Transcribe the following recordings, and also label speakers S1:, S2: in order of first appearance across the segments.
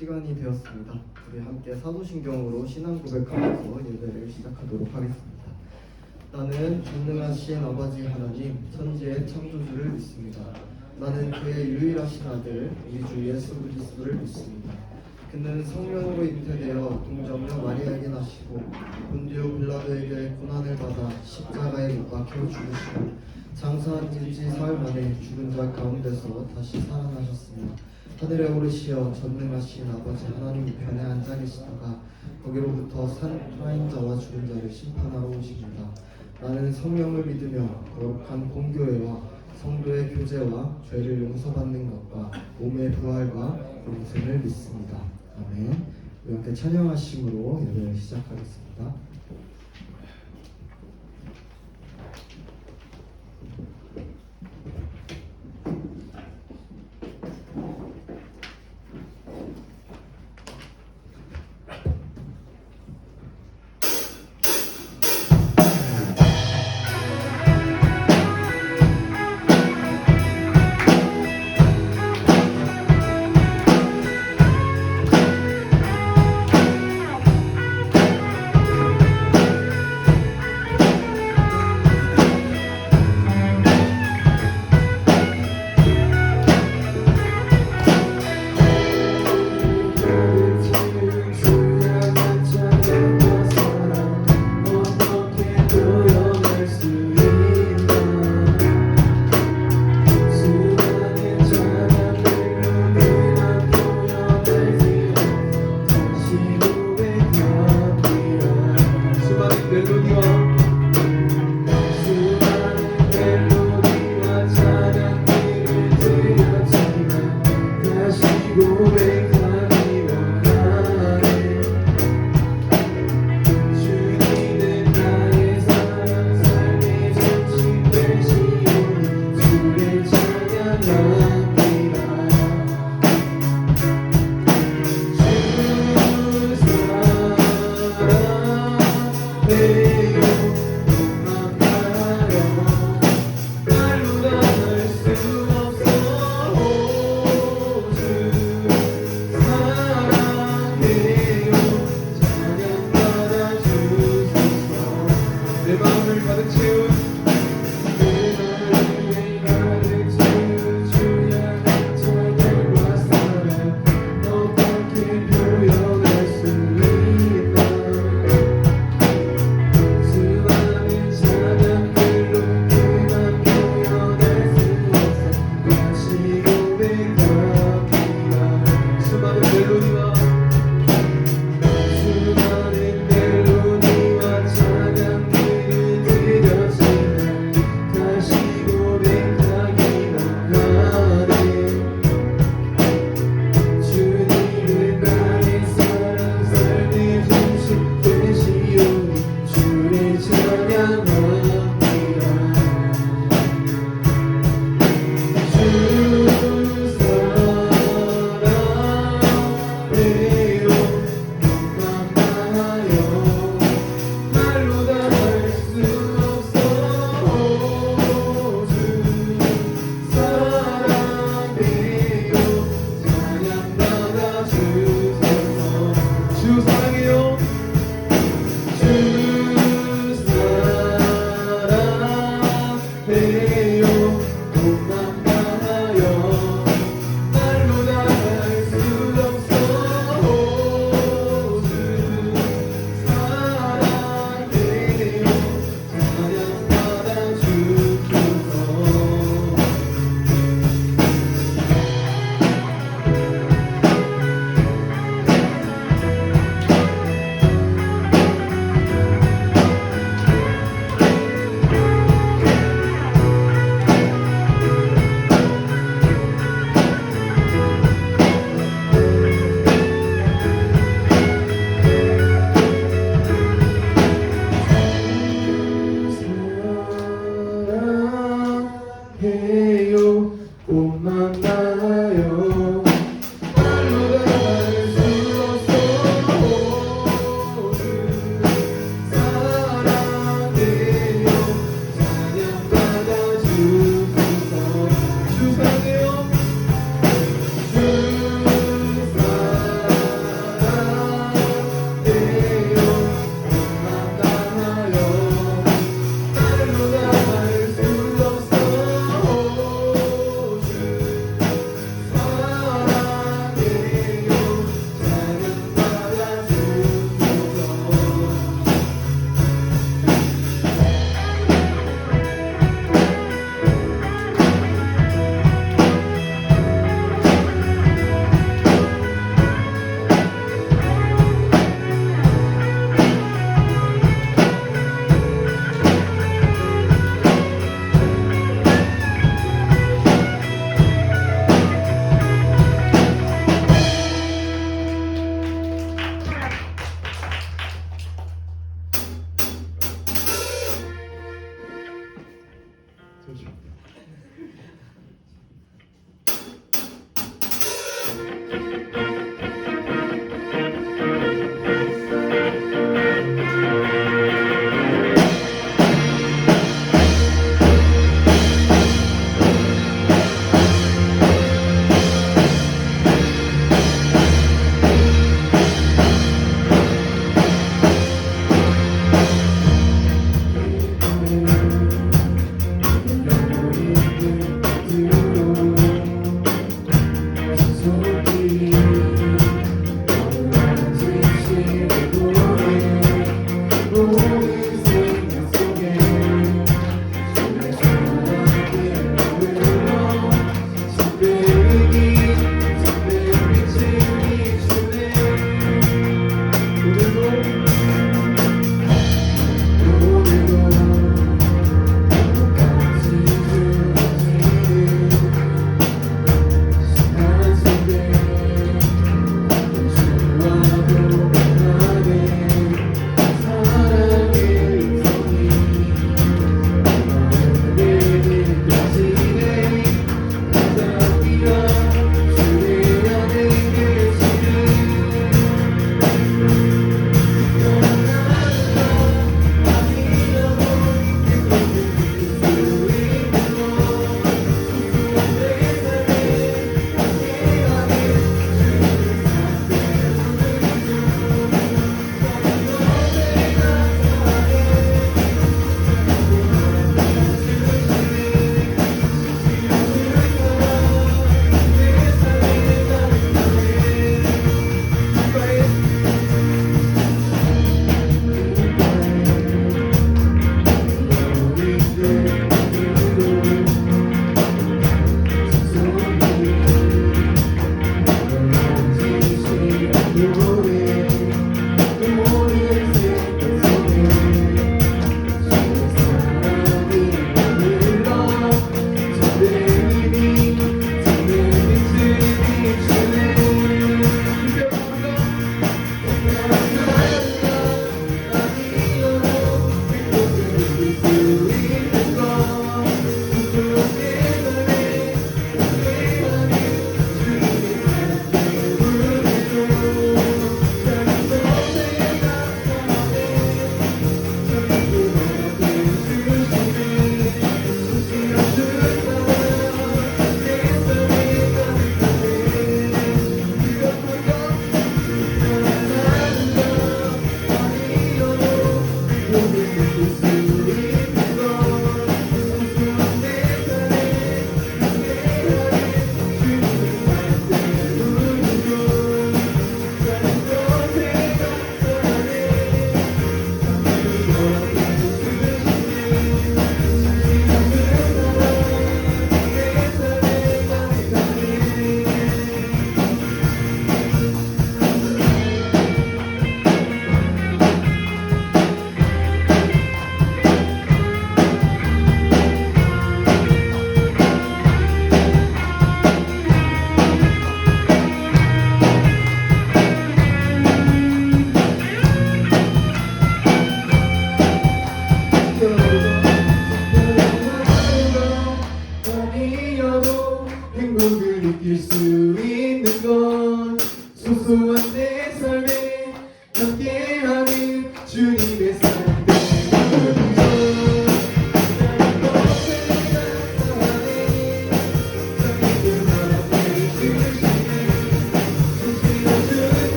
S1: 시간이 되었습니다. 우리 함께 사도신경으로 신앙 고백하면서 예배를 시작하도록 하겠습니다. 나는 전능하신 아버지 하나님 천지의 창조주를 믿습니다. 나는 그의 유일하신 아들 우리 주 예수 그리스도를 믿습니다. 그는 성령으로 잉태되어 동정녀 마리아에게 나시고 본디오 빌라도에게 고난을 받아 십자가에 못 박혀 죽으시고 장사한 지 사흘 만에 죽은 자 가운데서 다시 살아나셨습니다. 하늘에 오르시어 전능하신 아버지 하나님 우편에 앉아 계시다가 거기로부터 살아있는 자와 죽은 자를 심판하러 오십니다. 나는 성령을 믿으며 거룩한 공교회와 성도의 교제와 죄를 용서받는 것과 몸의 부활과 영생을 믿습니다. 아멘. 우리 함께 찬양하심으로 예배를 시작하겠습니다.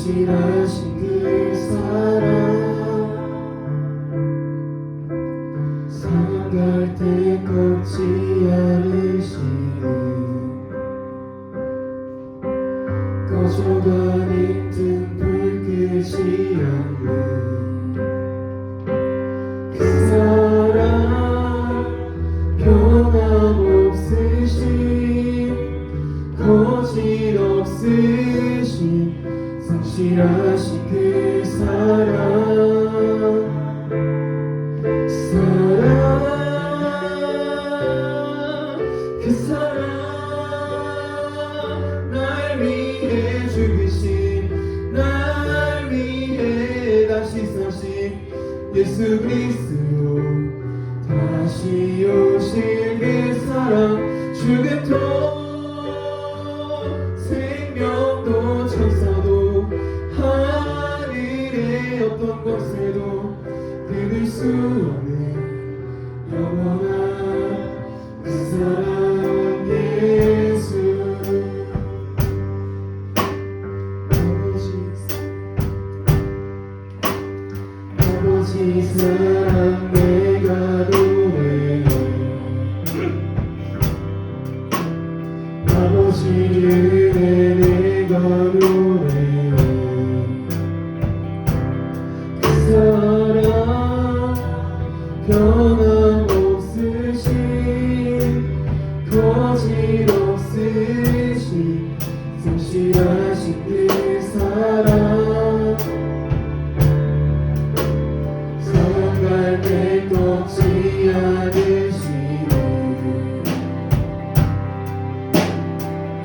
S2: 성실하신 그 사랑 사랑할 때 꺾지 않으시는 꺼져가는 등불 끄지 않는 그 사랑 변함없으신 거짓없으신 성실하신 그 사랑 그 사랑 날 위해 죽으신 날 위해 다시 사신 예수 그리스도 다시 오실 그 사랑 죽음도 생명도 천사도 하늘의 어떤 곳에도 끊을 수 없는 영원한 그 사랑 예수 아버지 사랑 내가 노래해 아버지 은혜 내가 노래해 그 사랑 변함없으신 거짓없으신 성실하신 그 사랑 사랑할 때 꺾지 않으시는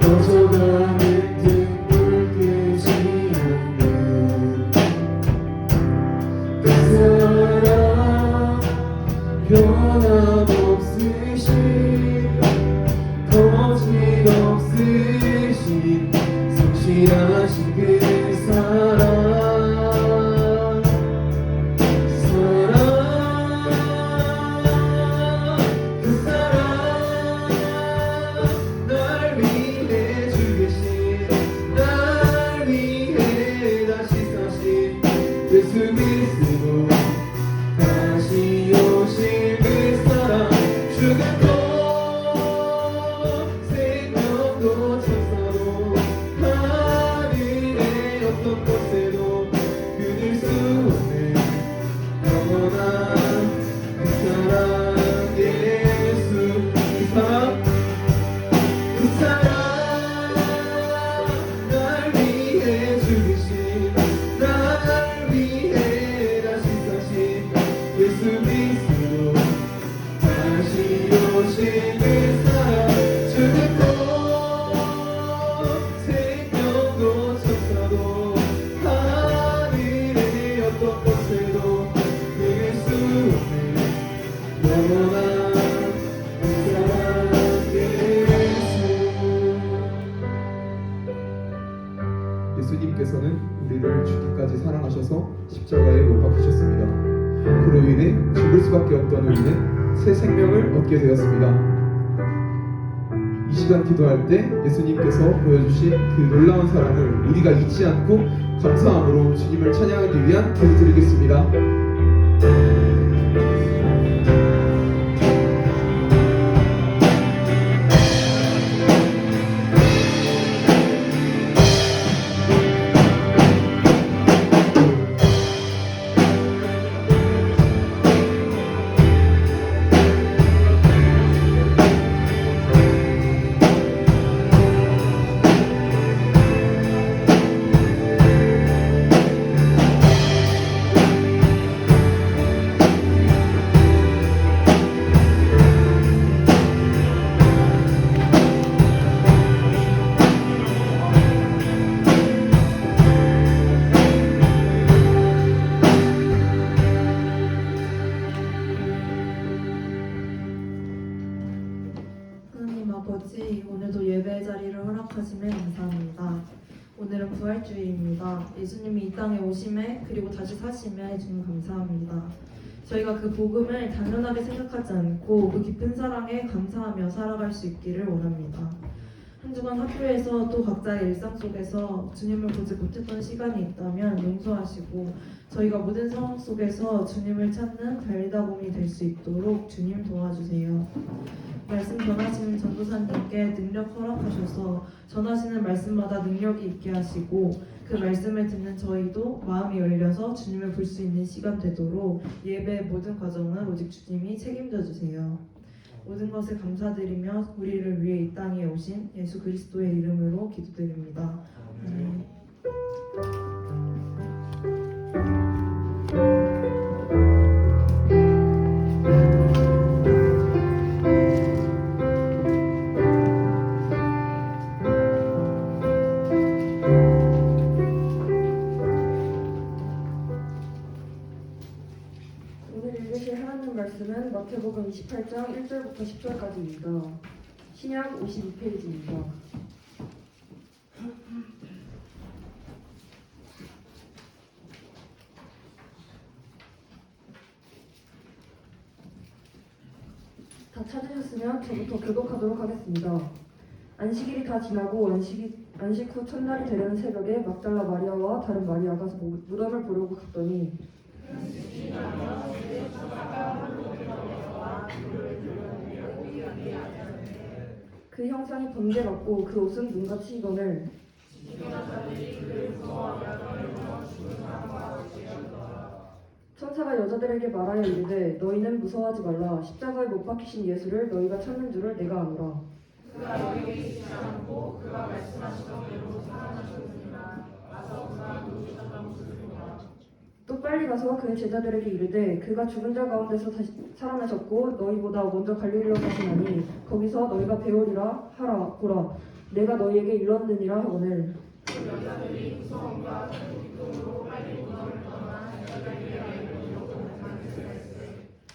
S2: 꺼져가는 등불 끄지 않는 그 사랑 변함없으신 거짓없으신 성실하신 그 사랑 그 사랑 날 위해 죽으신 날 위해 다시 사신 예수 그리스도 다시 오실 그 사랑 죽음도 생명도 천사도 하늘의 어떤 곳에도 끊을 수 없는 영원한 그 사랑 예수 그 사랑 날 위해 죽으신 날 위해 다시 사신 예수 그리스도 다시 오신 그 사랑 죽음도 생명도 천사도 하늘의 어떤 곳에도 끊을 수 없는 영원한 그 사랑 예수
S3: 예수님께서는 우리를 죽기까지 사랑하셔서 십자가에 못 박히셨습니다. 그로 인해 죽을 수밖에 없던 우리는 새 생명을 얻게 되었습니다. 이 시간 기도할 때 예수님께서 보여주신 그 놀라운 사랑을 우리가 잊지 않고 감사함으로 주님을 찬양하기 위한 기도 드리겠습니다.
S4: 아버지, 오늘도 예배의 자리를 허락하심에 감사합니다. 오늘은 부활주일입니다. 예수님이 이 땅에 오심에 그리고 다시 사심에 주님 감사합니다. 저희가 그 복음을 당연하게 생각하지 않고 그 깊은 사랑에 감사하며 살아갈 수 있기를 원합니다. 한 주간 학교에서 또 각자의 일상 속에서 주님을 보지 못했던 시간이 있다면 용서하시고 저희가 모든 상황 속에서 주님을 찾는 달리다곰이 될 수 있도록 주님 도와주세요. 말씀 전하시는 전도사님께 능력 허락하셔서 전하시는 말씀마다 능력이 있게 하시고 그 말씀을 듣는 저희도 마음이 열려서 주님을 볼 수 있는 시간 되도록 예배의 모든 과정은 오직 주님이 책임져 주세요. 모든 것을 감사드리며 우리를 위해 이 땅에 오신 예수 그리스도의 이름으로 기도드립니다. 아멘.
S5: 오늘 읽으실 하나님 말씀은 마태복음 28장 1절부터 10절까지입니다. 신약 52페이지입니다. 다 찾으셨으면 저부터 교독하도록 하겠습니다. 안식일이 다 지나고 안식 후 첫날이 되려는 새벽에 막달라 마리아와 다른 마리아가 무덤을 보려고 갔더니 그 형상이 번개 같고 그 옷은 눈같이 익거늘 천사가 여자들에게 말하여 이르되 너희는 무서워하지 말라. 십자가에 못 박히신 예수를 너희가 찾는 줄을 내가 아노라. 또 빨리 가서 그의 제자들에게 이르되 그가 죽은 자 가운데서 다시 살아나셨고 너희보다 먼저 갈릴리로 가시나니 거기서 너희가 배우리라 하라. 보라 내가 너희에게 이르렀느니라 하거늘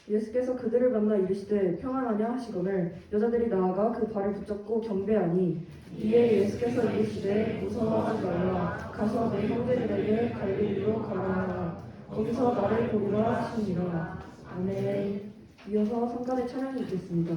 S5: 예수께서 그들을 만나 이르시되 평안하냐 하시거늘 여자들이 나아가 그 발을 붙잡고 경배하니 이에 예수께서 이르시되 무서워하지 말라. 가서 내 형제들에게 갈릴리로 가라. 거기서 나를 보리라 하시니라. 아멘. 이어서 성간의 찬양이 있겠습니다.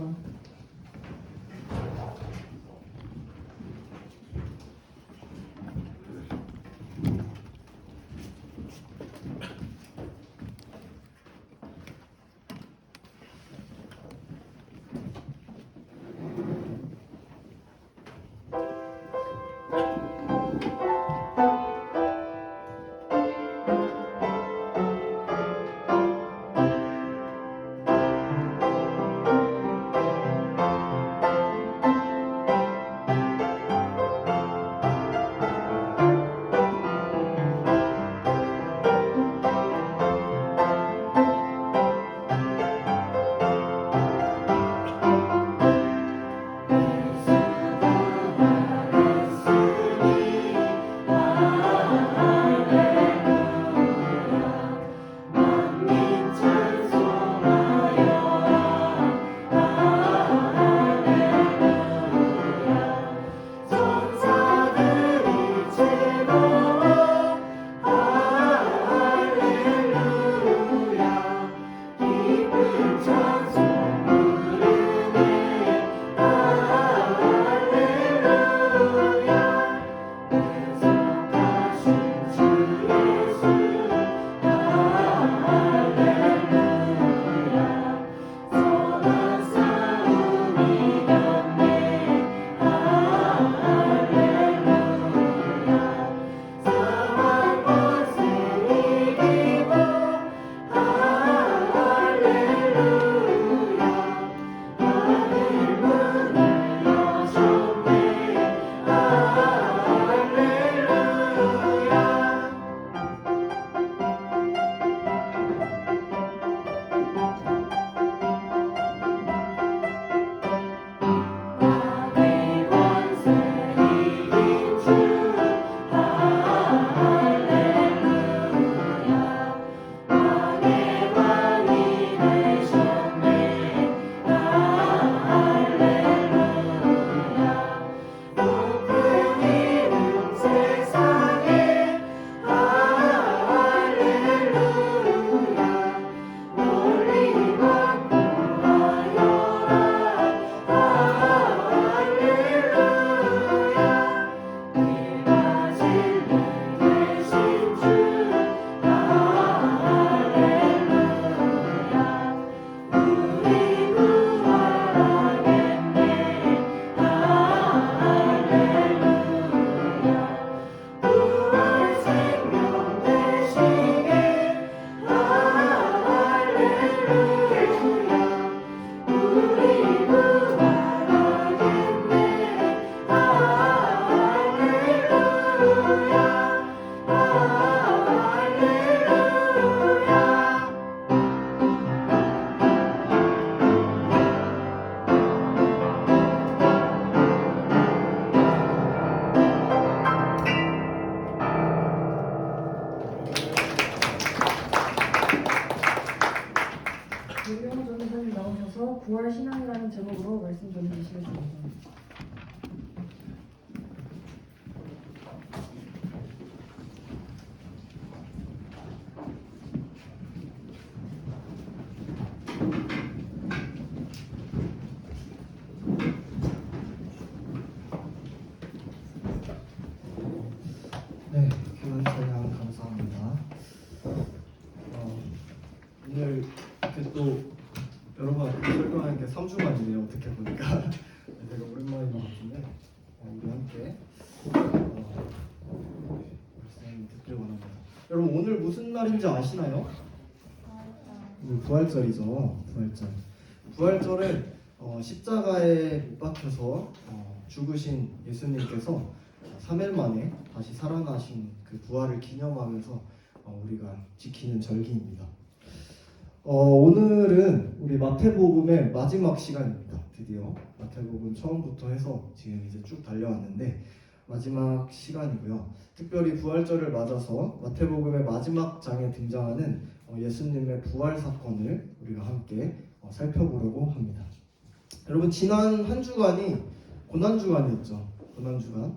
S5: 말씀 전해주시겠습니다.
S1: 네, 교원 찬양 감사합니다. 오늘 이렇게 또 여러분한테 설교하는 게 3주 만이네요. 어떻게 보니까 되게 오랜만인 것 같은데 우리 함께 말씀 듣길 원합니다. 여러분 오늘 무슨 날인지 아시나요? 오늘 부활절이죠. 부활절. 부활절은 십자가에 못 박혀서 죽으신 예수님께서 3일 만에 다시 살아나신 그 부활을 기념하면서 우리가 지키는 절기입니다. 오늘은 우리 마태복음의 마지막 시간입니다. 드디어 마태복음 처음부터 해서 지금 이제 쭉 달려왔는데 마지막 시간이고요. 특별히 부활절을 맞아서 마태복음의 마지막 장에 등장하는 예수님의 부활 사건을 우리가 함께 살펴보려고 합니다. 여러분 지난 한 주간이 고난주간이었죠. 고난주간.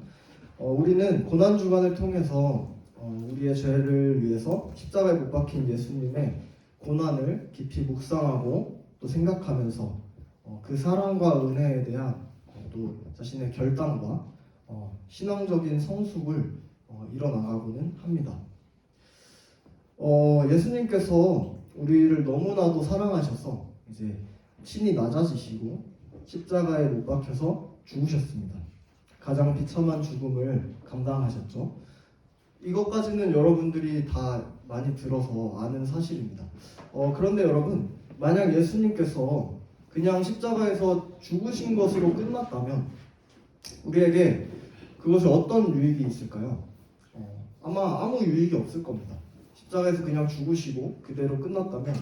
S1: 우리는 고난주간을 통해서 우리의 죄를 위해서 십자가에 못 박힌 예수님의 고난을 깊이 묵상하고 또 생각하면서 그 사랑과 은혜에 대한 또 자신의 결단과 신앙적인 성숙을 이뤄나가고는 합니다. 예수님께서 우리를 너무나도 사랑하셔서 이제 신이 낮아지시고 십자가에 못 박혀서 죽으셨습니다. 가장 비참한 죽음을 감당하셨죠. 이것까지는 여러분들이 다 많이 들어서 아는 사실입니다. 그런데 여러분, 만약 예수님께서 그냥 십자가에서 죽으신 것으로 끝났다면 우리에게 그것이 어떤 유익이 있을까요? 아마 아무 유익이 없을 겁니다. 십자가에서 그냥 죽으시고 그대로 끝났다면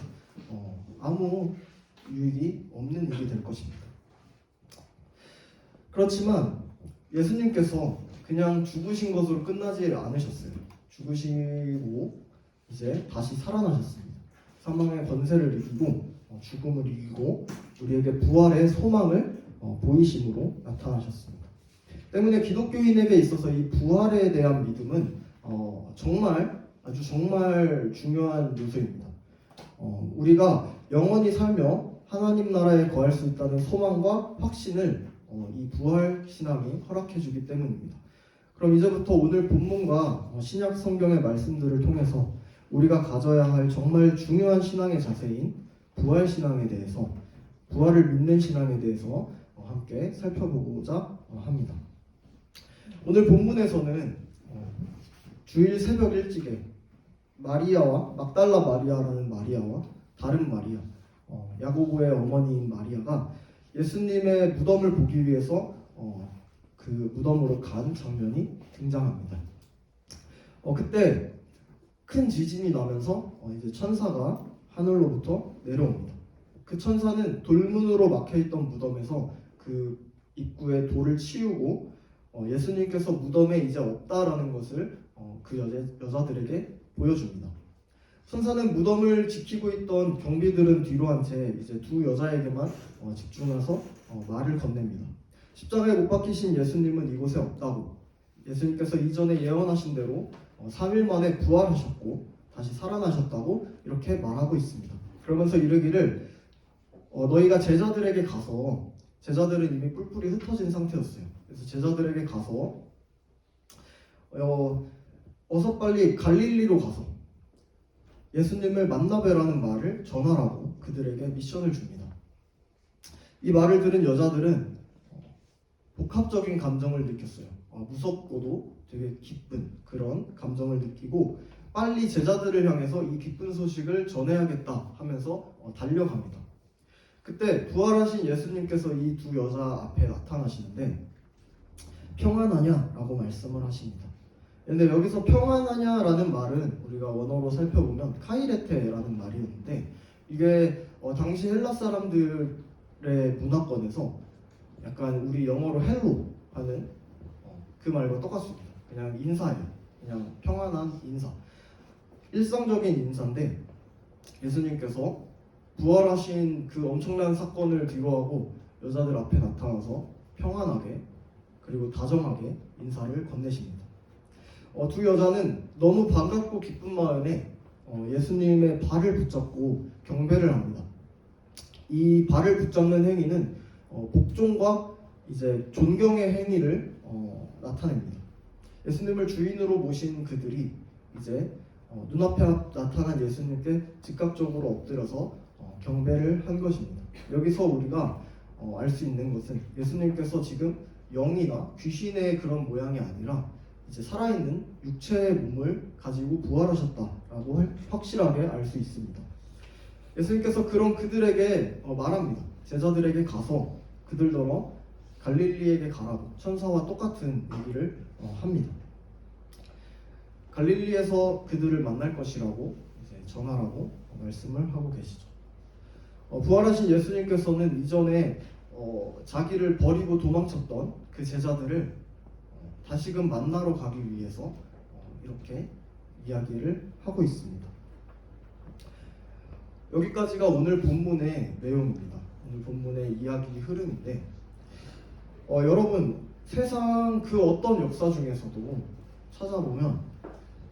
S1: 아무 유익이 없는 일이 될 것입니다. 그렇지만 예수님께서 그냥 죽으신 것으로 끝나지 않으셨어요. 죽으시고 이제 다시 살아나셨습니다. 사망의 권세를 이기고 죽음을 이기고 우리에게 부활의 소망을 보이심으로 나타나셨습니다. 때문에 기독교인에게 있어서 이 부활에 대한 믿음은 아주 정말 중요한 요소입니다. 우리가 영원히 살며 하나님 나라에 거할 수 있다는 소망과 확신을 이 부활 신앙이 허락해 주기 때문입니다. 그럼 이제부터 오늘 본문과 신약 성경의 말씀들을 통해서 우리가 가져야 할 정말 중요한 신앙의 자세인 부활 신앙에 대해서, 부활을 믿는 신앙에 대해서 함께 살펴보고자 합니다. 오늘 본문에서는 주일 새벽 일찍에 마리아와 막달라 마리아라는 마리아와 다른 마리아, 야고보의 어머니인 마리아가 예수님의 무덤을 보기 위해서 그 무덤으로 간 장면이 등장합니다. 그때 큰 지진이 나면서 이제 천사가 하늘로부터 내려옵니다. 그 천사는 돌문으로 막혀있던 무덤에서 그 입구에 돌을 치우고 예수님께서 무덤에 이제 없다라는 것을 그 여자들에게 보여줍니다. 천사는 무덤을 지키고 있던 경비들은 뒤로 한 채 이제 두 여자에게만 집중해서 말을 건넵니다. 십자가에 못 박히신 예수님은 이곳에 없다고, 예수님께서 이전에 예언하신 대로 3일 만에 부활하셨고 다시 살아나셨다고 이렇게 말하고 있습니다. 그러면서 이르기를 너희가 제자들에게 가서, 제자들은 이미 뿔뿔이 흩어진 상태였어요. 그래서 제자들에게 가서 어서 빨리 갈릴리로 가서 예수님을 만나뵈라는 말을 전하라고 그들에게 미션을 줍니다. 이 말을 들은 여자들은 복합적인 감정을 느꼈어요. 무섭고도 되게 기쁜 그런 감정을 느끼고 빨리 제자들을 향해서 이 기쁜 소식을 전해야겠다 하면서 달려갑니다. 그때 부활하신 예수님께서 이 두 여자 앞에 나타나시는데 평안하냐? 라고 말씀을 하십니다. 근데 여기서 평안하냐라는 말은 우리가 원어로 살펴보면 카이레테라는 말이었는데 이게 당시 헬라 사람들의 문화권에서 약간 우리 영어로 헬로 하는 그 말과 똑같습니다. 그냥 인사예요. 그냥 평안한 인사. 일상적인 인사인데 예수님께서 부활하신 그 엄청난 사건을 뒤로하고 여자들 앞에 나타나서 평안하게 그리고 다정하게 인사를 건네십니다. 두 여자는 너무 반갑고 기쁜 마음에 예수님의 발을 붙잡고 경배를 합니다. 이 발을 붙잡는 행위는 복종과 이제 존경의 행위를 나타냅니다. 예수님을 주인으로 모신 그들이 이제 눈앞에 나타난 예수님께 즉각적으로 엎드려서 경배를 한 것입니다. 여기서 우리가 알 수 있는 것은 예수님께서 지금 영이나 귀신의 그런 모양이 아니라 이제 살아있는 육체의 몸을 가지고 부활하셨다라고 확실하게 알 수 있습니다. 예수님께서 그런 그들에게 말합니다. 제자들에게 가서 그들더러 갈릴리에게 가라고 천사와 똑같은 얘기를 합니다. 갈릴리에서 그들을 만날 것이라고 이제 전하라고 말씀을 하고 계시죠. 부활하신 예수님께서는 이전에 자기를 버리고 도망쳤던 그 제자들을 다시금 만나러 가기 위해서 이렇게 이야기를 하고 있습니다. 여기까지가 오늘 본문의 내용입니다. 오늘 본문의 이야기 흐름인데 여러분 세상 그 어떤 역사 중에서도 찾아보면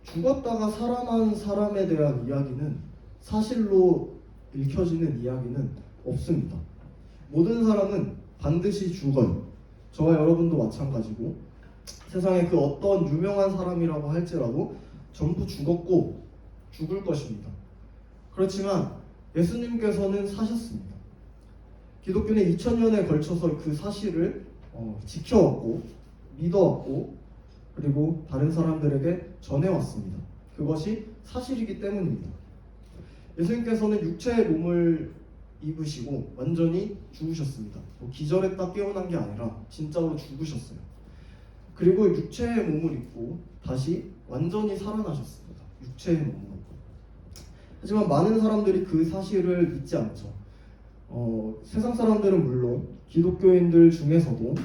S1: 죽었다가 살아난 사람에 대한 이야기는 사실로 읽혀지는 이야기는 없습니다. 모든 사람은 반드시 죽어요. 저와 여러분도 마찬가지고 세상에 그 어떤 유명한 사람이라고 할지라도 전부 죽었고 죽을 것입니다. 그렇지만 예수님께서는 사셨습니다. 기독교는 2000년에 걸쳐서 그 사실을 지켜왔고 믿어왔고 그리고 다른 사람들에게 전해왔습니다. 그것이 사실이기 때문입니다. 예수님께서는 육체의 몸을 입으시고 완전히 죽으셨습니다. 기절했다 깨어난 게 아니라 진짜로 죽으셨어요. 그리고 육체의 몸을 입고 다시 완전히 살아나셨습니다. 육체의 몸으로. 하지만 많은 사람들이 그 사실을 믿지 않죠. 세상 사람들은 물론 기독교인들 중에서도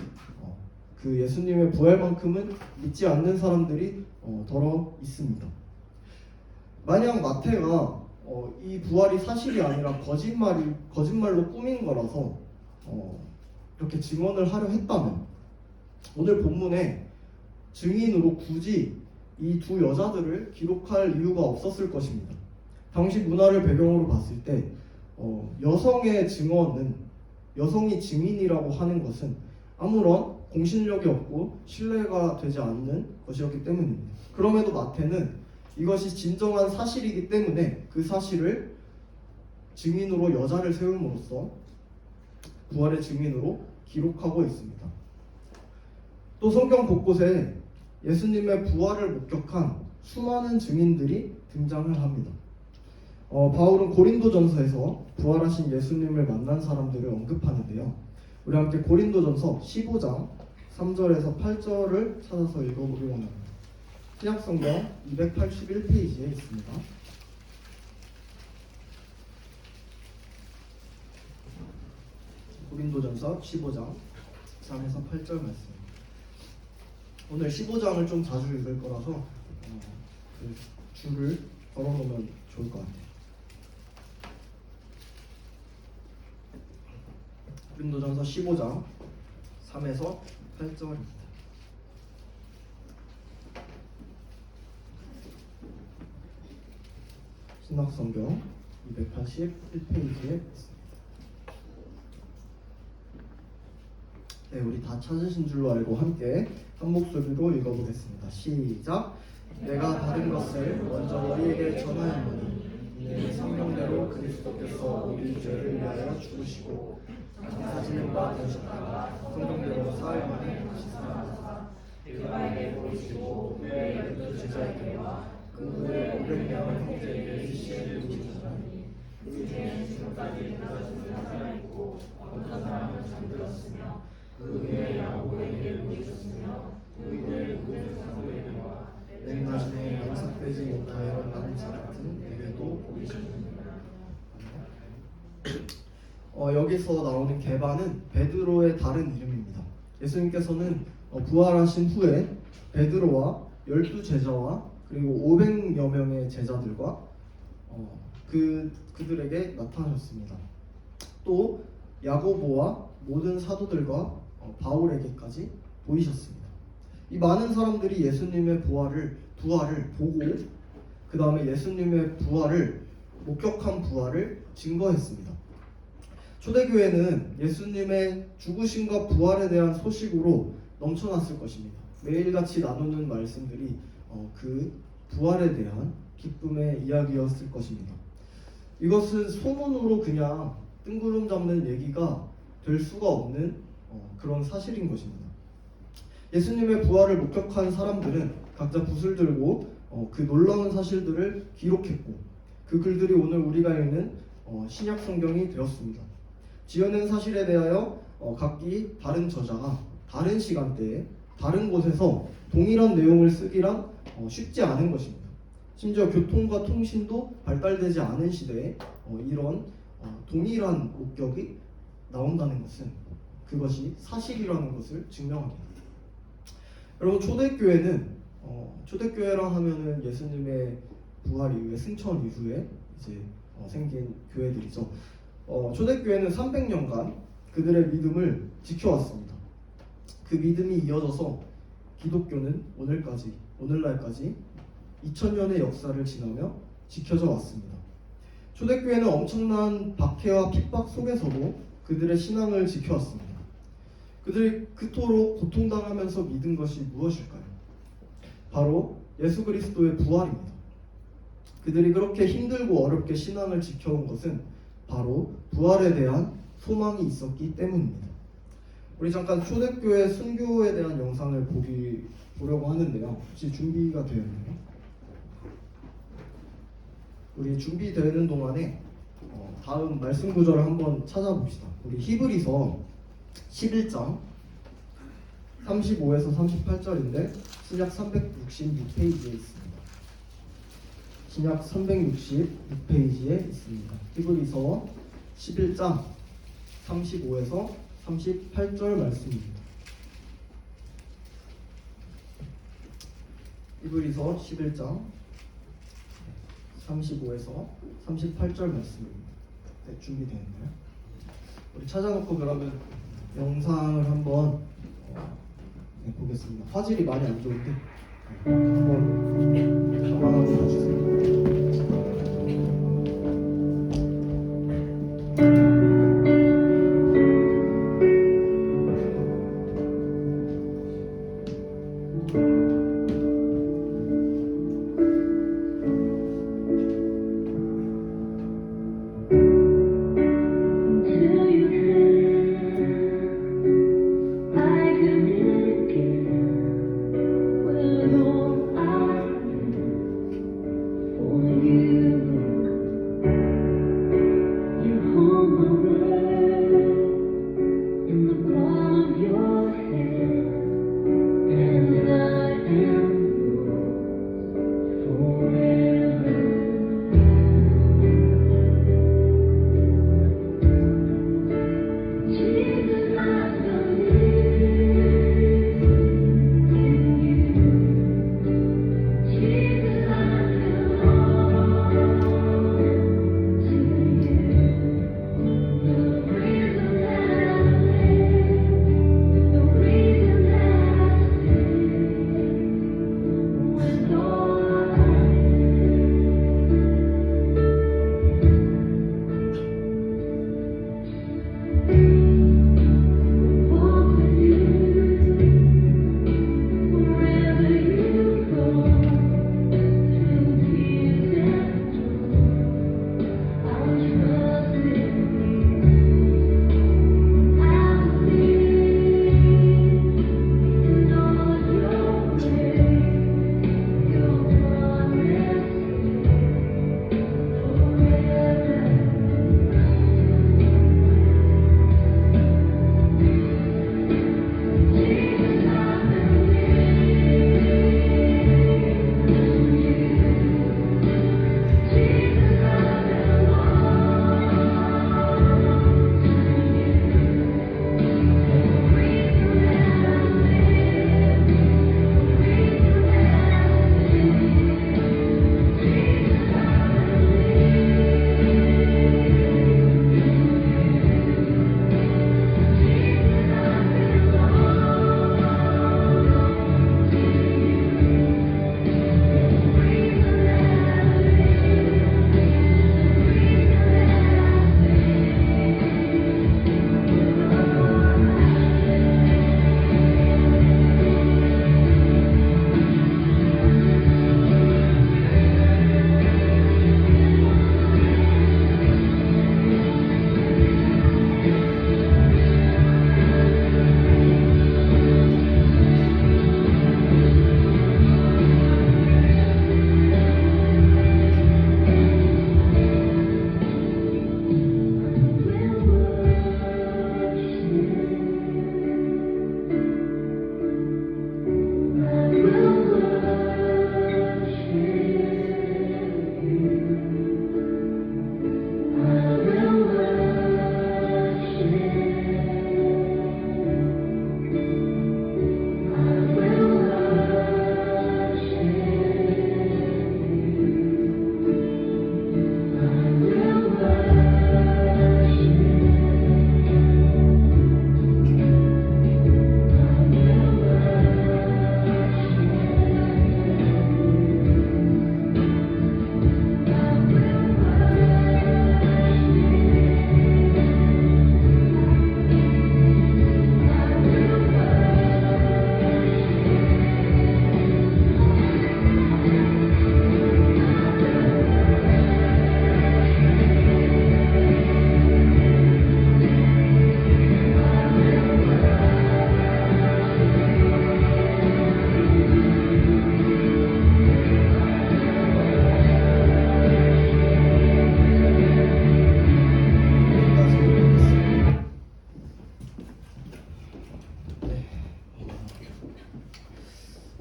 S1: 그 예수님의 부활만큼은 믿지 않는 사람들이 더러 있습니다. 만약 마태가 이 부활이 사실이 아니라 거짓말로 꾸민 거라서 이렇게 증언을 하려 했다면 오늘 본문에 증인으로 굳이 이 두 여자들을 기록할 이유가 없었을 것입니다. 당시 문화를 배경으로 봤을 때 여성의 증언은 여성이 증인이라고 하는 것은 아무런 공신력이 없고 신뢰가 되지 않는 것이었기 때문입니다. 그럼에도 마태는 이것이 진정한 사실이기 때문에 그 사실을 증인으로 여자를 세움으로써 부활의 증인으로 기록하고 있습니다. 또 성경 곳곳에 예수님의 부활을 목격한 수많은 증인들이 등장을 합니다. 바울은 고린도전서에서 부활하신 예수님을 만난 사람들을 언급하는데요. 우리 함께 고린도전서 15장 3절에서 8절을 찾아서 읽어보려고 합니다. 신약성경 281페이지에 있습니다. 고린도전서 15장 3에서 8절 말씀. 오늘 15장을 좀 자주 읽을 거라서 그 줄을 걸어놓으면 좋을 것 같아요. 고린도전서 15장 3에서 8절입니다. 신약성경 281페이지에 있습니다. 네, 우리 다 찾으신 줄로 알고 함께 한 목소리로 읽어보겠습니다. 시작. 내가 받은 것을 먼저 너희에게 전하였노니 이는 성경대로 그리스도께서 우리 죄를 위하여 죽으시고 장사지는 되셨다가 성경대로 사흘 만에 다시 살아나사 그바에게 보이시고 그의 12제자에게와 그 후에 500명 형제에게 시시를 보이셨다니 그 중에 지금까지 믿어진 사람이 살아있고 어떤 사람은 잠들었으며 그 후에 야고보에게 보이셨으며 그 후에 모든 사도에게와 맨나중에 영삭되지 못하여 남은 자 같은 내게도 보이셨습니다. 여기서 나오는 게바는 베드로의 다른 이름입니다. 예수님께서는 부활하신 후에 베드로와 12제자와 그리고 500여 명의 제자들과 그들에게 나타나셨습니다. 또 야고보와 모든 사도들과 바울에게까지 보이셨습니다. 이 많은 사람들이 예수님의 부활을 보고 그 다음에 예수님의 부활을 목격한 부활을 증거했습니다. 초대교회는 예수님의 죽으심과 부활에 대한 소식으로 넘쳐났을 것입니다. 매일같이 나누는 말씀들이 그 부활에 대한 기쁨의 이야기였을 것입니다. 이것은 소문으로 그냥 뜬구름 잡는 얘기가 될 수가 없는 그런 사실인 것입니다. 예수님의 부활을 목격한 사람들은 각자 붓을 들고 그 놀라운 사실들을 기록했고 그 글들이 오늘 우리가 읽는 신약 성경이 되었습니다. 지어낸 사실에 대하여 각기 다른 저자가 다른 시간대에 다른 곳에서 동일한 내용을 쓰기란 쉽지 않은 것입니다. 심지어 교통과 통신도 발달되지 않은 시대에 이런 동일한 목격이 나온다는 것은 그것이 사실이라는 것을 증명합니다. 여러분, 초대교회라 하면은 예수님의 부활 이후에 승천 이후에 이제 생긴 교회들이죠. 초대교회는 300년간 그들의 믿음을 지켜왔습니다. 그 믿음이 이어져서 기독교는 오늘날까지 2000년의 역사를 지나며 지켜져 왔습니다. 초대교회는 엄청난 박해와 핍박 속에서도 그들의 신앙을 지켜왔습니다. 그들이 그토록 고통당하면서 믿은 것이 무엇일까요? 바로 예수 그리스도의 부활입니다. 그들이 그렇게 힘들고 어렵게 신앙을 지켜온 것은 바로 부활에 대한 소망이 있었기 때문입니다. 우리 잠깐 초대교회 순교에 대한 영상을 보려고 하는데요. 혹시 준비가 되어 있나요? 우리 준비되는 동안에 다음 말씀 구절을 한번 찾아봅시다. 우리 히브리서 11장 35에서 38절인데 신약 366페이지에 있습니다. 신약 366페이지에 있습니다. 히브리서 11장 35에서 38절 말씀입니다. 히브리서 11장 35에서 38절 말씀입니다. 네, 준비되었나요? 우리 찾아놓고 그러면 영상을 한번 보겠습니다. 화질이 많이 안 좋은데 한번 감안하고 봐주세요.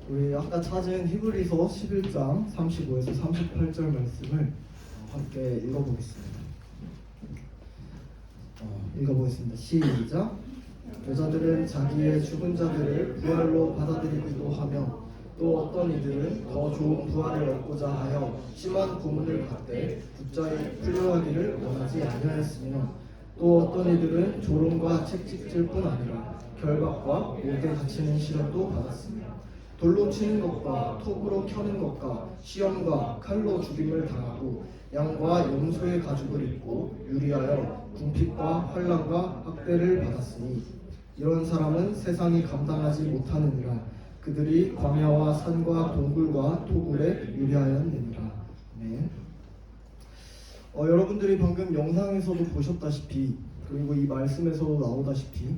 S1: 우리 아까 찾은 히브리서 11장 35에서 38절 말씀을 함께 읽어보겠습니다. 읽어보겠습니다. 시작. 여자들은 자기의 죽은 자들을 부활로 받아들이기도 하며 또 어떤 이들은 더 좋은 부활을 얻고자 하여 심한 고문을 받되 붙잡이 풀려하기를 원하지 아니하였으며 또 어떤 이들은 조롱과 채찍질뿐 아니라 결박과 못에 갇히는 시련도 받았으며 돌로 치는 것과 톱으로 켜는 것과 시험과 칼로 죽임을 당하고 양과 염소의 가죽을 입고 유리하여 궁핍과 환난과 학대를 받았으니 이런 사람은 세상이 감당하지 못하느니라. 그들이 광야와 산과 동굴과 토굴에 유리하였느니라. 네. 여러분들이 방금 영상에서도 보셨다시피 그리고 이 말씀에서도 나오다시피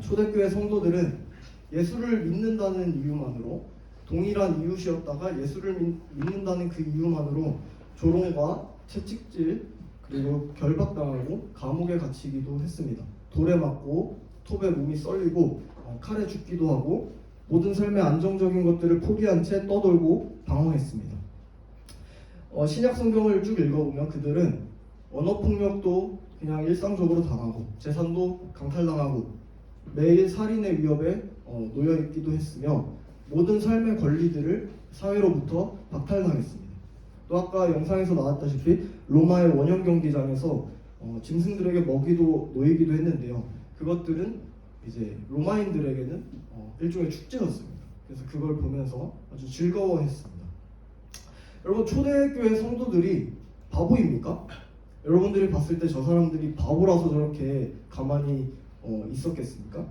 S1: 초대교회 성도들은 예수를 믿는다는 이유만으로 동일한 이웃이었다가 예수를 믿는다는 그 이유만으로 조롱과 채찍질 그리고 결박당하고 감옥에 갇히기도 했습니다. 돌에 맞고 톱에 몸이 썰리고 칼에 죽기도 하고 모든 삶의 안정적인 것들을 포기한 채 떠돌고 방황했습니다. 신약 성경을 쭉 읽어보면 그들은 언어폭력도 그냥 일상적으로 당하고 재산도 강탈당하고 매일 살인의 위협에 놓여있기도 했으며 모든 삶의 권리들을 사회로부터 박탈당했습니다. 또 아까 영상에서 나왔다시피 로마의 원형 경기장에서 짐승들에게 먹이도 놓이기도 했는데요. 그것들은 이제 로마인들에게는 일종의 축제였습니다. 그래서 그걸 보면서 아주 즐거워했습니다. 여러분, 초대교회 성도들이 바보입니까? 여러분들이 봤을 때 저 사람들이 바보라서 저렇게 가만히 있었겠습니까?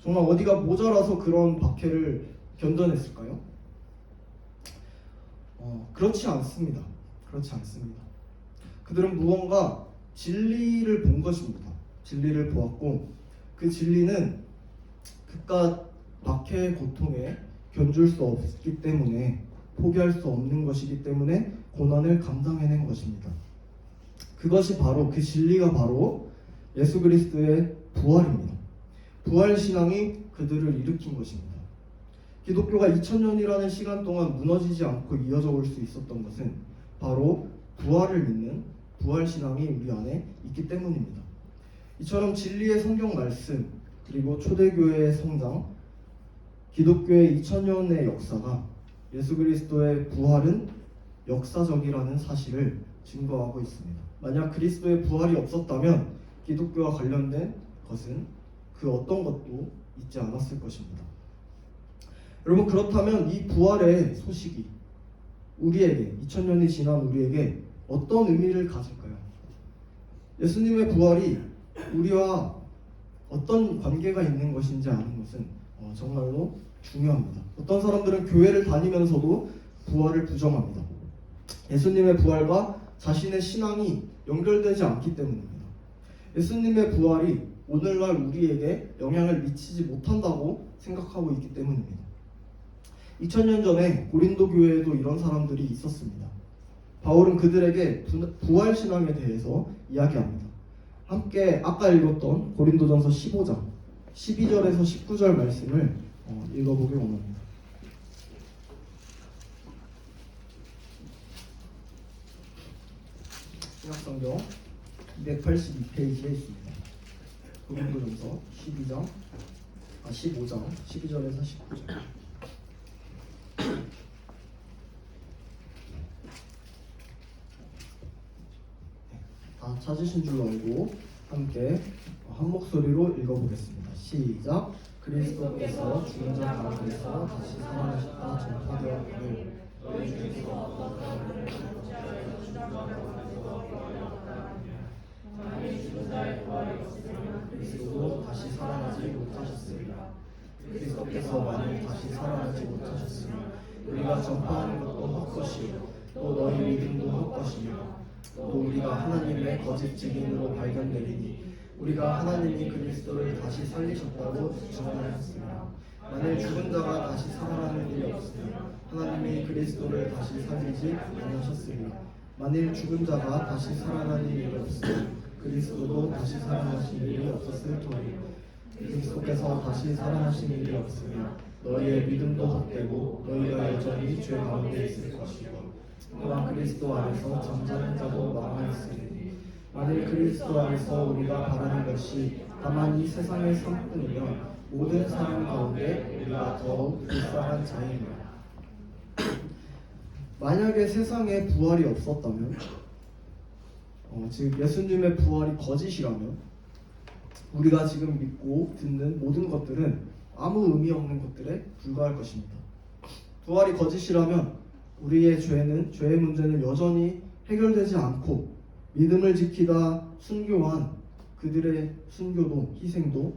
S1: 정말 어디가 모자라서 그런 박해를 견뎌냈을까요? 그렇지 않습니다. 그렇지 않습니다. 그들은 무언가 진리를 본 것입니다. 진리를 보았고 그 진리는 그깟 박해의 고통에 견줄 수 없기 때문에 포기할 수 없는 것이기 때문에 고난을 감당해낸 것입니다. 그것이 바로 그 진리가 바로 예수 그리스도의 부활입니다. 부활 신앙이 그들을 일으킨 것입니다. 기독교가 2000년이라는 시간 동안 무너지지 않고 이어져 올 수 있었던 것은 바로 부활을 믿는 부활 신앙이 우리 안에 있기 때문입니다. 이처럼 진리의 성경 말씀 그리고 초대교회의 성장, 기독교의 2000년의 역사가 예수 그리스도의 부활은 역사적이라는 사실을 증거하고 있습니다. 만약 그리스도의 부활이 없었다면 기독교와 관련된 것은 그 어떤 것도 있지 않았을 것입니다. 여러분, 그렇다면 이 부활의 소식이 우리에게 2000년이 지난 우리에게 어떤 의미를 가질까요? 예수님의 부활이 우리와 어떤 관계가 있는 것인지 아는 것은 정말로 중요합니다. 어떤 사람들은 교회를 다니면서도 부활을 부정합니다. 예수님의 부활과 자신의 신앙이 연결되지 않기 때문입니다. 예수님의 부활이 오늘날 우리에게 영향을 미치지 못한다고 생각하고 있기 때문입니다. 2000년 전에 고린도 교회에도 이런 사람들이 있었습니다. 바울은 그들에게 부활 신앙에 대해서 이야기합니다. 함께 아까 읽었던 고린도전서 15장 12절에서 19절 말씀을 읽어보기 원합니다. 신약성경 282페이지에 있습니다. 고린도전서 15장 12절에서 19절. 다 찾으신 줄 알고 함께 한 목소리로 읽어보겠습니다. 시작. 그리스도께서 죽은 자 가운데서 다시 살아나셨다 전파되었기를 너희 중에서 어떤 사람들은 죽자에서 만일 죽은 자의 부활이 없으면 그리스도도 다시 살아나지 못하셨으리라. 그리스도께서 만일 다시 살아나지 못하셨으면 우리가 전파하는 것도 헛것이요 또 너희 믿음도 헛것이며 또 우리가 하나님의 거짓 증인으로 발견되리니 우리가 하나님이 그리스도를 다시 살리셨다고 증언하였으나 만일 죽은 자가 다시 살아나는 일이 없으면 하나님이 그리스도를 다시 살리지 아니하셨으리라. 만일 죽은 자가 다시 살아나는 일이 없으면 그리스도도 다시 살아나신 일이 없었을 터이요 그리스도께서 다시 살아나신 일이 없으며 너희의 믿음도 헛되고 너희가 여전히 죄 가운데 있을 것이고 또한 그리스도 안에서 잠자는 자도 망하였으니 만일 그리스도 안에서 우리가 바라는 것이 다만 이 세상의 삶뿐이면 모든 사람 가운데 우리가 더욱 불쌍한 자이니라. 만약에 세상에 부활이 없었다면, 즉 예수님의 부활이 거짓이라면 우리가 지금 믿고 듣는 모든 것들은 아무 의미 없는 것들에 불과할 것입니다. 부활이 거짓이라면 우리의 죄의 문제는 여전히 해결되지 않고 믿음을 지키다 순교한 그들의 순교도 희생도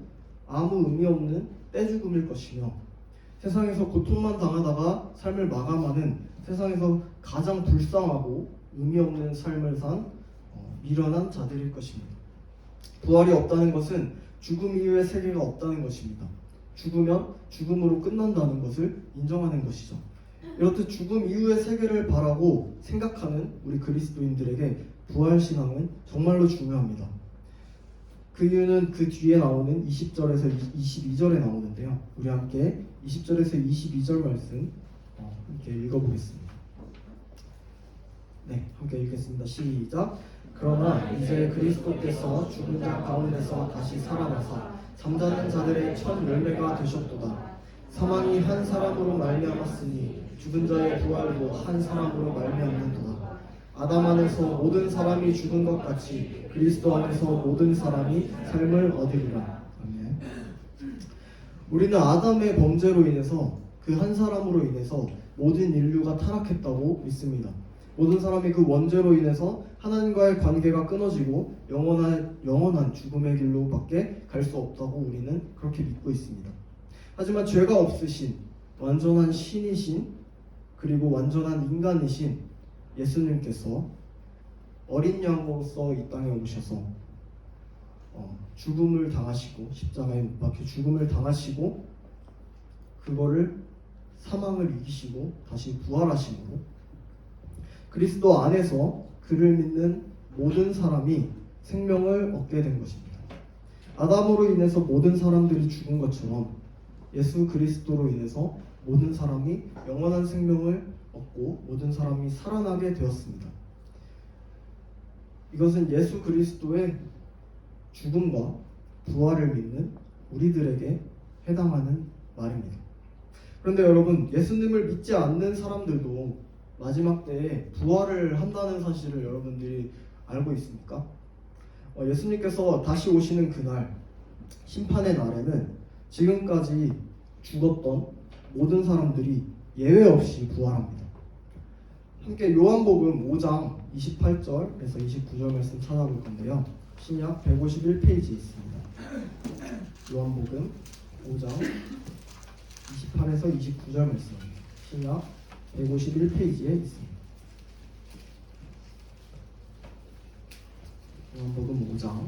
S1: 아무 의미 없는 떼죽음일 것이며 세상에서 고통만 당하다가 삶을 마감하는 세상에서 가장 불쌍하고 의미 없는 삶을 산 미련한 자들일 것입니다. 부활이 없다는 것은 죽음 이후의 세계가 없다는 것입니다. 죽으면 죽음으로 끝난다는 것을 인정하는 것이죠. 이렇듯 죽음 이후의 세계를 바라고 생각하는 우리 그리스도인들에게 부활신앙은 정말로 중요합니다. 그 이유는 그 뒤에 나오는 20절에서 22절에 나오는데요. 우리 함께 20절에서 22절 말씀 함께 읽어보겠습니다. 네, 함께 읽겠습니다. 시작. 그러나 이제 그리스도께서 죽은 자 가운데서 다시 살아나사 잠자는 자들의 첫 열매가 되셨도다. 사망이 한 사람으로 말미암았으니 죽은 자의 부활도 한 사람으로 말미암는도다. 아담 안에서 모든 사람이 죽은 것 같이 그리스도 안에서 모든 사람이 삶을 얻으리라. 아멘. 우리는 아담의 범죄로 인해서 그 한 사람으로 인해서 모든 인류가 타락했다고 믿습니다. 모든 사람이 그 원죄로 인해서 하나님과의 관계가 끊어지고 영원한 죽음의 길로밖에 갈 수 없다고 우리는 그렇게 믿고 있습니다. 하지만 죄가 없으신 완전한 신이신 그리고 완전한 인간이신 예수님께서 어린 양으로서 이 땅에 오셔서 죽음을 당하시고 십자가에 못 박혀 죽음을 당하시고 그거를 사망을 이기시고 다시 부활하심으로 그리스도 안에서 그를 믿는 모든 사람이 생명을 얻게 된 것입니다. 아담으로 인해서 모든 사람들이 죽은 것처럼 예수 그리스도로 인해서 모든 사람이 영원한 생명을 얻고 모든 사람이 살아나게 되었습니다. 이것은 예수 그리스도의 죽음과 부활을 믿는 우리들에게 해당하는 말입니다. 그런데 여러분, 예수님을 믿지 않는 사람들도 마지막 때에 부활을 한다는 사실을 여러분들이 알고 있습니까? 예수님께서 다시 오시는 그날 심판의 날에는 지금까지 죽었던 모든 사람들이 예외 없이 부활합니다. 함께 요한복음 5장 28절에서 29절 말씀 찾아볼 건데요. 신약 151페이지에 있습니다. 요한복음 5장 28에서 29절 말씀입니다. 신약 151페이지에 있습니다. 요한복음 5장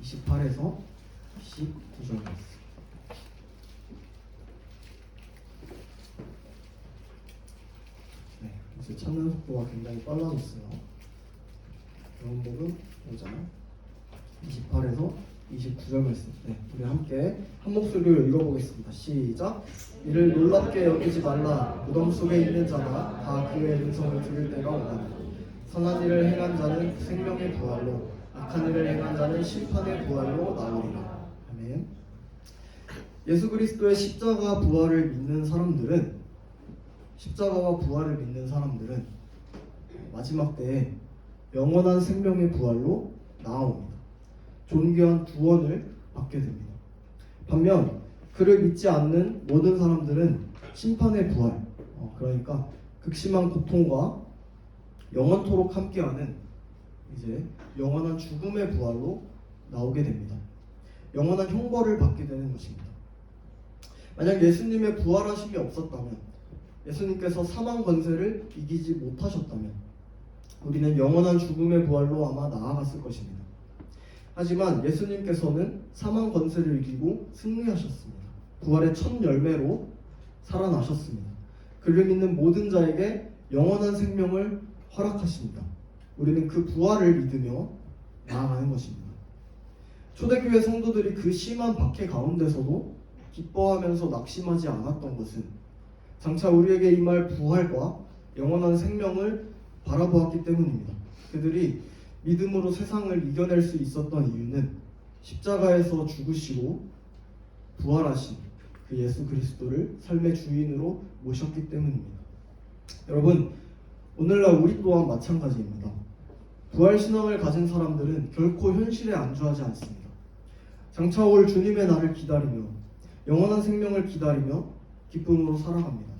S1: 28에서 29절 말씀. 네, 이제 찾는 속도가 굉장히 빨라졌어요. 요한복음 5장 28에서 29절 말씀. 네, 우리 함께 한 목소리로 읽어보겠습니다. 시작. 이를 놀랍게 여기지 말라. 무덤 속에 있는 자가 다 그의 음성을 들을 때가 오나니 선한 일을 행한 자는 생명의 부활로 악한 일을 행한 자는 심판의 부활로 나오리라. 아멘. 예수 그리스도의 십자가 부활을 믿는 사람들은 십자가와 부활을 믿는 사람들은 마지막 때에 영원한 생명의 부활로 나옵니다. 존귀한 구원을 받게 됩니다. 반면 그를 믿지 않는 모든 사람들은 심판의 부활, 그러니까 극심한 고통과 영원토록 함께하는 이제 영원한 죽음의 부활로 나오게 됩니다. 영원한 형벌을 받게 되는 것입니다. 만약 예수님의 부활하심이 없었다면, 예수님께서 사망 권세를 이기지 못하셨다면 우리는 영원한 죽음의 부활로 아마 나아갔을 것입니다. 하지만 예수님께서는 사망 권세를 이기고 승리하셨습니다. 부활의 첫 열매로 살아나셨습니다. 그를 믿는 모든 자에게 영원한 생명을 허락하십니다. 우리는 그 부활을 믿으며 나아가는 것입니다. 초대교회 성도들이 그 심한 박해 가운데서도 기뻐하면서 낙심하지 않았던 것은 장차 우리에게 임할 부활과 영원한 생명을 바라보았기 때문입니다. 그들이 믿음으로 세상을 이겨낼 수 있었던 이유는 십자가에서 죽으시고 부활하신 그 예수 그리스도를 삶의 주인으로 모셨기 때문입니다. 여러분, 오늘날 우리 또한 마찬가지입니다. 부활신앙을 가진 사람들은 결코 현실에 안주하지 않습니다. 장차 올 주님의 날을 기다리며 영원한 생명을 기다리며 기쁨으로 살아갑니다.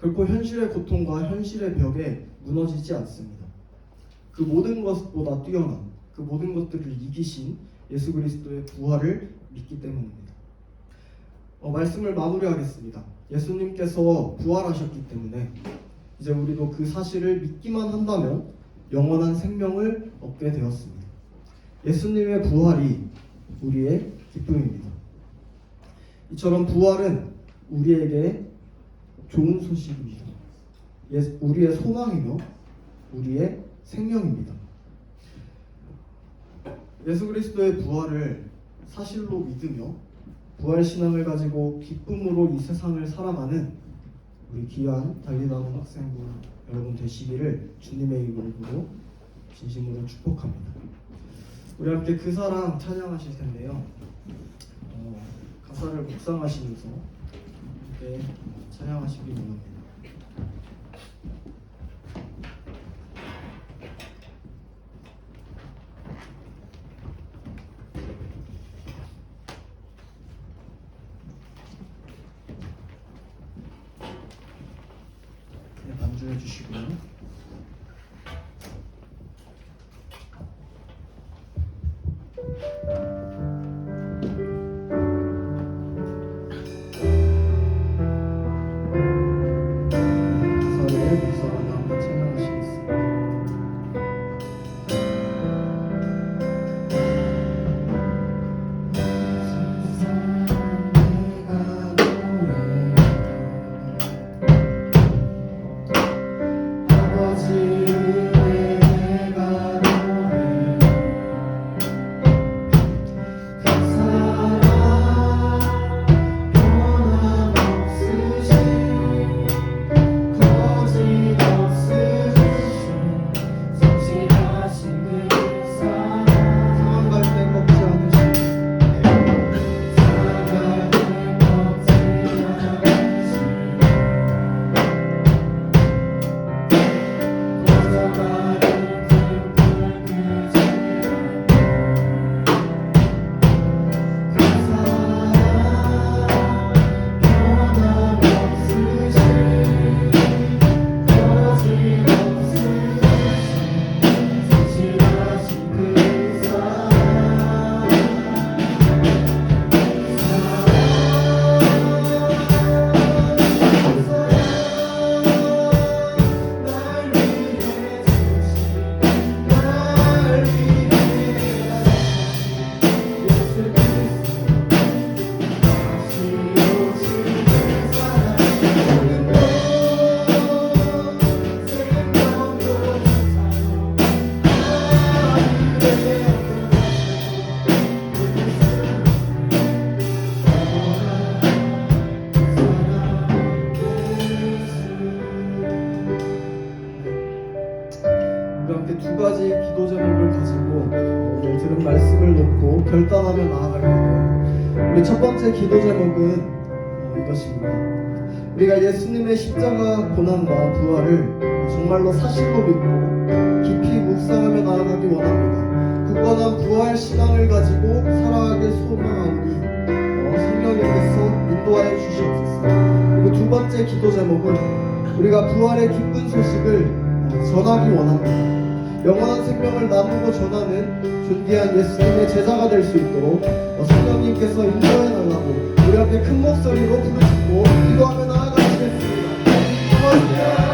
S1: 결코 현실의 고통과 현실의 벽에 무너지지 않습니다. 그 모든 것보다 뛰어난 그 모든 것들을 이기신 예수 그리스도의 부활을 믿기 때문입니다. 말씀을 마무리하겠습니다. 예수님께서 부활하셨기 때문에 이제 우리도 그 사실을 믿기만 한다면 영원한 생명을 얻게 되었습니다. 예수님의 부활이 우리의 기쁨입니다. 이처럼 부활은 우리에게 좋은 소식입니다. 우리의 소망이며 우리의 생명입니다. 예수 그리스도의 부활을 사실로 믿으며 부활 신앙을 가지고 기쁨으로 이 세상을 살아가는 우리 귀한 달리나는 학생부 여러분 되시기를 주님의 이름으로 진심으로 축복합니다. 우리 함께 그 사랑 찬양하실 텐데요. 가사를 묵상하시면서 함께 찬양하시기 원합니다. 반주해 주시고요. 가사를 묵상하며 한번 찬양하시겠습니다. 두 가지 기도 제목을 가지고 오늘 들은 말씀을 놓고 결단하며 나아갈 건데요. 우리 첫 번째 기도 제목은 이것입니다. 우리가 예수님의 십자가 고난과 부활을 정말로 사실로 믿고 깊이 묵상하며 나아가기 원합니다. 굳건한 부활 신앙을 가지고 살아가길 소망하오니 성령님께서 인도하여 주시옵소서. 그리고 두 번째 기도 제목은 우리가 부활의 기쁜 소식을 전하기 원합니다. 영원한 생명을 나누고 전하는 존귀한 예수님의 제자가 될 수 있도록 성령님께서 인도해 달라고 우리 앞에 큰 목소리로 부르시고 기도하며 나아가시겠습니다. 고맙습니다.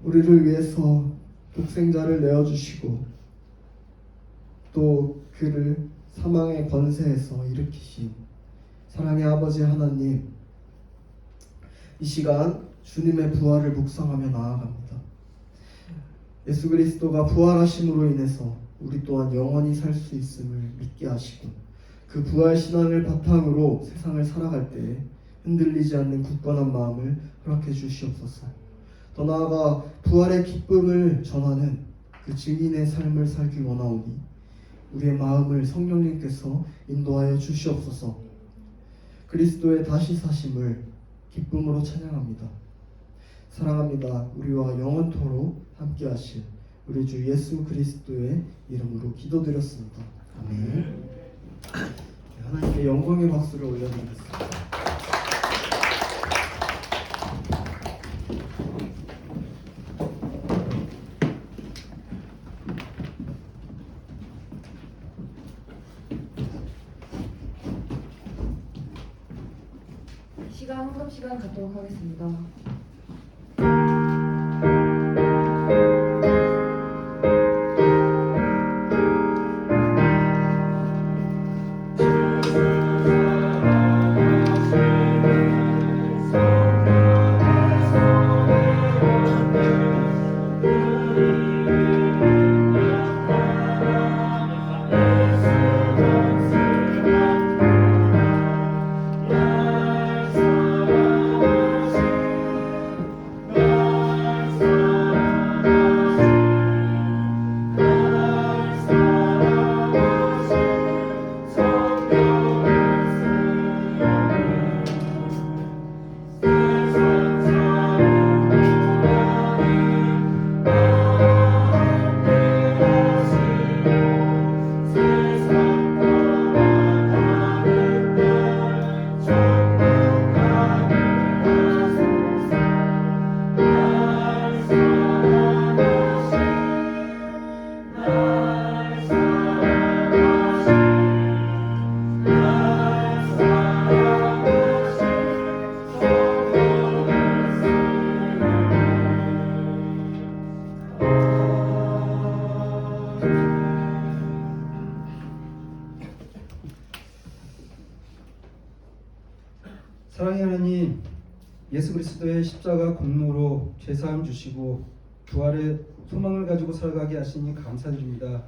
S1: 우리를 위해서 독생자를 내어주시고 또 그를 사망의 권세에서 일으키신 사랑의 아버지 하나님, 이 시간 주님의 부활을 묵상하며 나아갑니다. 예수 그리스도가 부활하심으로 인해서 우리 또한 영원히 살 수 있음을 믿게 하시고 그 부활 신앙을 바탕으로 세상을 살아갈 때에 흔들리지 않는 굳건한 마음을 허락해 주시옵소서. 더 나아가 부활의 기쁨을 전하는 그 증인의 삶을 살기 원하오니 우리의 마음을 성령님께서 인도하여 주시옵소서. 그리스도의 다시 사심을 기쁨으로 찬양합니다. 사랑합니다. 우리와 영원토록 함께하실 우리 주 예수 그리스도의 이름으로 기도드렸습니다. 아멘. 하나님께 영광의 박수를 올려드리겠습니다.
S5: 시간 헌금 시간 갖도록 하겠습니다.
S6: 사랑의 하나님, 예수 그리스도의 십자가 공로로 죄사함 주시고 부활의 소망을 가지고 살아가게 하시니 감사드립니다.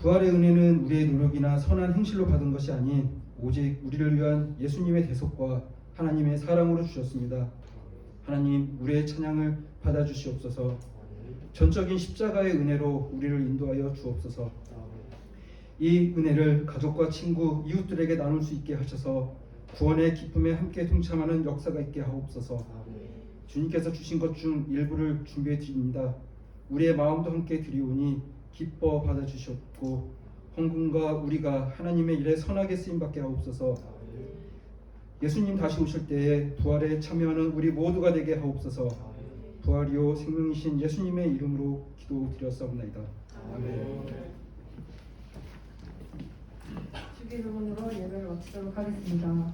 S6: 부활의 은혜는 우리의 노력이나 선한 행실로 받은 것이 아닌 오직 우리를 위한 예수님의 대속과 하나님의 사랑으로 주셨습니다. 하나님, 우리의 찬양을 받아주시옵소서. 전적인 십자가의 은혜로 우리를 인도하여 주옵소서. 이 은혜를 가족과 친구, 이웃들에게 나눌 수 있게 하셔서 구원의 기쁨에 함께 동참하는 역사가 있게 하옵소서. 주님께서 주신 것 중 일부를 준비해 드립니다. 우리의 마음도 함께 드리오니 기뻐 받아주셨고 헌금과 우리가 하나님의 일에 선하게 쓰임받게 하옵소서. 예수님 다시 오실 때에 부활에 참여하는 우리 모두가 되게 하옵소서. 부활이요 생명이신 예수님의 이름으로 기도드렸사옵나이다.
S5: 주기 도문으로 예배를 마치도록 하겠습니다.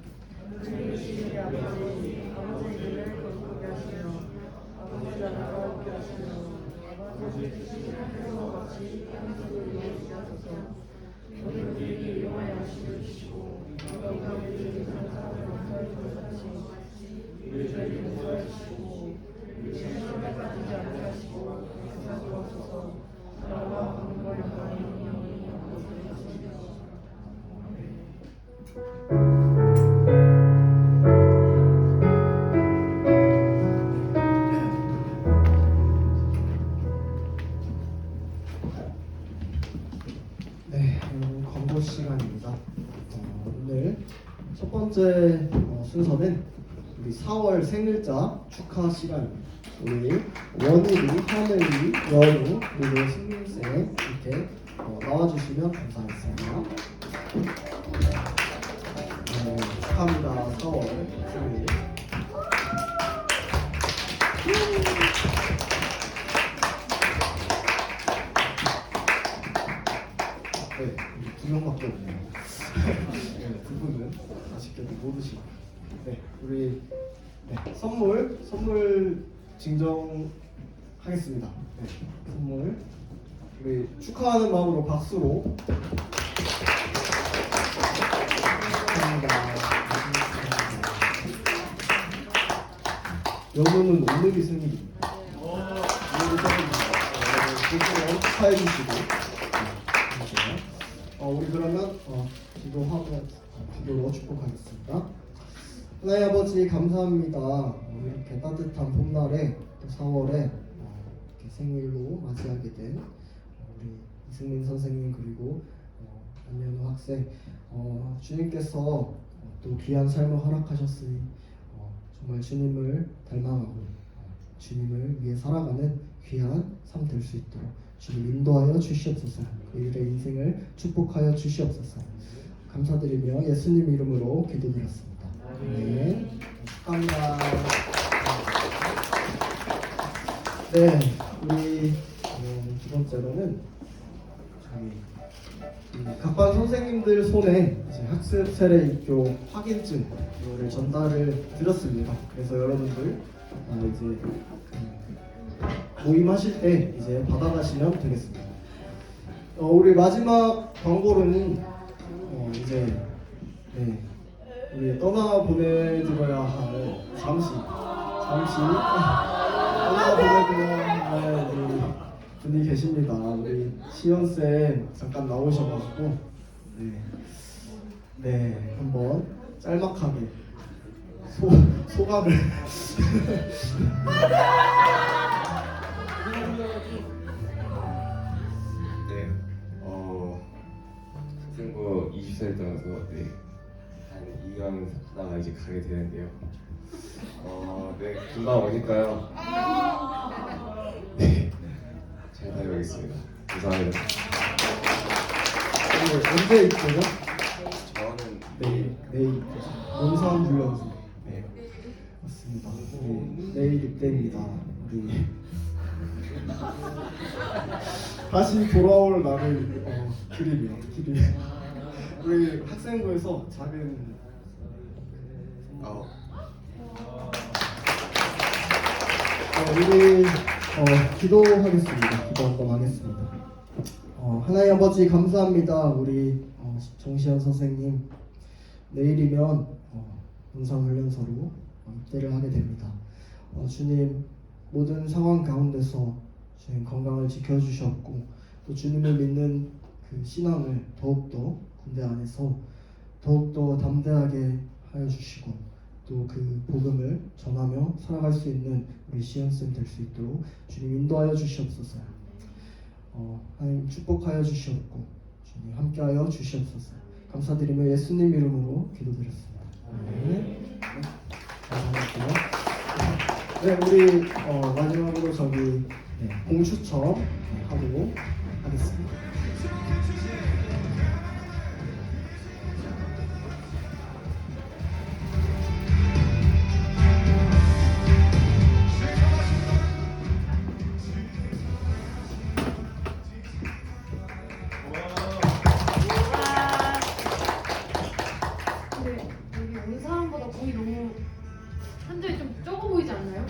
S5: 우리 아버지, 아버지의 이름을 거룩하게 하시며 아버지 나라가 오게 하시며 아버지의 뜻이 하늘에서 같이 땅에서도 이루어지게 하소서. 우리에게 일용할 양식을 주시고 우리가 우리에게 잘한 사람을 용서해 준 것 같이 우리 죄를 용서해 주시고 우리 시험에 빠지지 않게 하시고 구원하여 주옵소서. 나라와 권능과 영광이 영원히 아버지께
S1: 네, 광고 시간입니다. 오늘 첫 번째 순서는 우리 4월 생일자 축하 시간입니다. 우리 원일이, 하늘이, 여루, 그리고 승민쌤 이렇게 나와주시면 감사하겠습니다. 축하합니다. 4월 생일. 네, 두 명밖에 없네요. 네, 두 분은 아쉽게도 못 오시고. 네, 우리 선물 증정 하겠습니다. 네, 선물 우리 축하하는 마음으로 박수로. 감사합니다. 여러분은 오늘이 생일입니다. 오늘이 생일입니다. 여러분 축하해 주시고. 우리 그러면 기도로 축복하겠습니다. 하나님 아버지 감사합니다. 이렇게 따뜻한 봄날에 또 4월에 이렇게 생일로 맞이하게 된 우리 이승민 선생님 그리고 안현우 학생 주님께서 또 귀한 삶을 허락하셨으니 정말 주님을 닮아가고 주님을 위해 살아가는 귀한 삶 될 수 있도록 주님 인도하여 주시옵소서. 그들의 인생을 축복하여 주시옵소서. 감사드리며 예수님 이름으로 기도드렸습니다. 네, 축하합니다. 네, 우리 두 번째로는 저희 각반 선생님들 손에 이제 학습 세례 입교 확인증을 전달을 드렸습니다. 그래서 여러분들 이제 모임하실 때 이제 받아가시면 되겠습니다. 우리 마지막 광고로는 이제 우리 떠나 보내드려야 할 잠시 떠나 보내드려야 할 우리 분이 계십니다. 우리 시연 쌤 잠깐 나오셔가지고 한번 짤막하게 소감을
S7: 네, 학생부 20살 떠나서 한 2년 하다가 이제 가게 되는데요. 네, 금방 오니까요. 네, 잘 다녀오겠습니다. 감사합니다.
S1: 언제 입고요?
S7: 저는
S1: 내일 논산유연수. 네, 맞습니다. 우리 내일 입대입니다. 우리 다시 돌아올 날을 기리며 우리 학생부에서 작은 우리 기도하겠습니다. 기도 한번 하겠습니다. 하나님 아버지 감사합니다. 우리 정시현 선생님 내일이면 논산훈련소로 입대를 하게 됩니다. 주님 모든 상황 가운데서 주님 건강을 지켜주셨고 또 주님을 믿는 그 신앙을 더욱더 군대 안에서 더욱더 담대하게 하여 주시고 또 그 복음을 전하며 살아갈 수 있는 우리 시연쌤 될 수 있도록 주님 인도하여 주시옵소서. 하나님 축복하여 주시옵고 주님 함께하여 주시옵소서. 감사드리며 예수님 이름으로 기도드렸습니다. 네. 감사합니다. 네, 우리 마지막으로 공추첨 하고 하겠습니다.
S8: 근데 여기 온 사람보다 공이 너무 한 점이 좀 적어 보이지 않나요?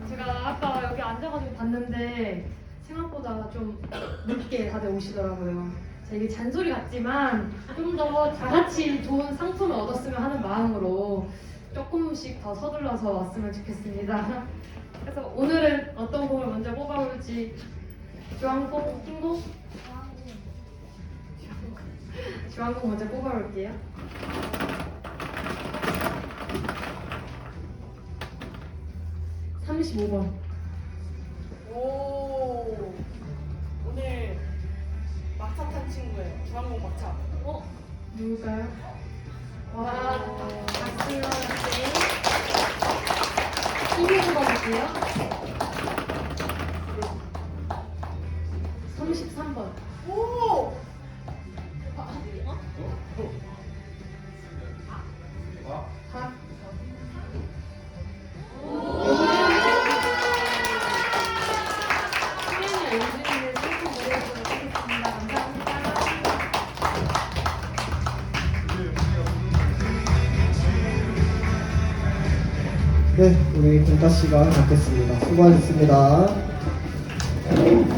S8: 제가 아까 여기 앉아가지고 봤는데 생각보다 좀 늦게 다들 오시더라고요. 자, 이게 잔소리 같지만 좀 더 다 같이 좋은 상품을 얻었으면 하는 마음으로 조금씩 더 서둘러서 왔으면 좋겠습니다. 그래서 오늘은 어떤 공을 먼저 뽑아볼지 주황공, 흰공? 주황공 먼저 뽑아볼게요. 35번.
S9: 오, 오늘 막차 탄 친구예요. 주황공 막차.
S8: 누굴까요? 와, 박수현 씨. 12번 볼게요. 33번.
S9: 오!
S8: 박. 수현이와 윤준이는 슬픈 무대에서 하겠습니다. 감사합니다.
S1: 네, 우리 공과 시간 갖겠습니다. 수고하셨습니다.
S3: 뭐